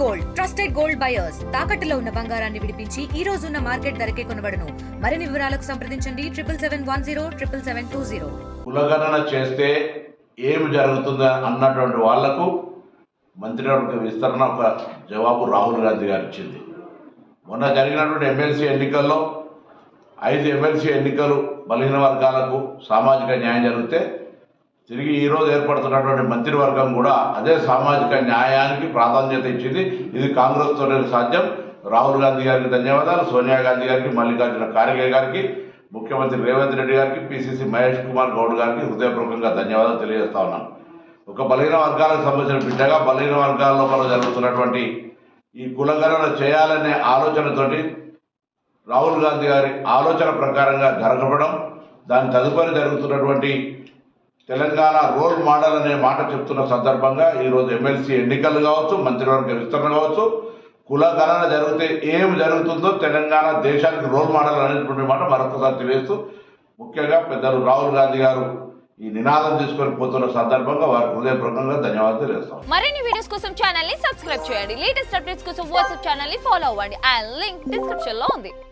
Gold trusted gold buyers తాకట్టులో ఉన్న బంగారాన్ని విడిపించి ఈ రోజు ఉన్న మార్కెట్ ధరకే కొనబడును. మరిన్ని వివరాలకు సంప్రదించండి 77107720. కులగణన చేస్తే ఏమి జరుగుతుందా అన్నటువంటి వాళ్లకు మంత్రివర్గ విస్తరణ ఒక జవాబు రాహుల్ గాంధీ గారు ఇచ్చింది. మొన్న జరిగినటువంటి ఎమ్మెల్సీ ఎన్నికల్లో 5 ఎమ్మెల్సీ ఎన్నికలు బలహీన వర్గాలకు సామాజిక న్యాయం జరిగితే తిరిగి ఈరోజు ఏర్పడుతున్నటువంటి మంత్రివర్గం కూడా అదే సామాజిక న్యాయానికి ప్రాధాన్యత ఇచ్చింది. ఇది కాంగ్రెస్తోనే సాధ్యం. రాహుల్ గాంధీ గారికి ధన్యవాదాలు, సోనియా గాంధీ గారికి, మల్లికార్జున ఖార్గే గారికి, ముఖ్యమంత్రి రేవంత్ రెడ్డి గారికి, పిసిసి మహేష్ కుమార్ గౌడ్ గారికి హృదయపూర్వకంగా ధన్యవాదాలు తెలియజేస్తా ఉన్నాను. ఒక బలహీన వర్గాలకు సంబంధించిన బిడ్డగా బలహీన వర్గాల లోపల జరుగుతున్నటువంటి ఈ కులగణన చేయాలనే ఆలోచనతోటి రాహుల్ గాంధీ గారి ఆలోచన ప్రకారంగా జరగడం, దాని తదుపరి జరుగుతున్నటువంటి తెలంగాణ రోల్ మోడల్ అనే మాట చెప్తున్న సందర్భంగా ఈరోజు ఎమ్మెల్సీ ఎన్నికలు కావచ్చు, మంత్రివర్గ విస్తరణ కావచ్చు, కులగణన జరిగితే ఏం జరుగుతుందో తెలంగాణ దేశానికి రోల్ మోడల్ అనేటువంటి మాట మరొకసారి తెలియజేస్తూ, ముఖ్యంగా పెద్దలు రాహుల్ గాంధీ గారు ఈ నినాదం తీసుకొని పోతున్న సందర్భంగా వారికి హృదయపూర్వకంగా ధన్యవాదాలు తెలియజేస్తాం. మరిన్ని వీడియోస్ కోసం ఛానల్ ని సబ్స్క్రైబ్ చేయండి. లేటెస్ట్ అప్డేట్స్ కోసం వాట్సాప్ ఛానల్ ని ఫాలో అవ్వండి. ఆ లింక్ డిస్క్రిప్షన్ లో ఉంది.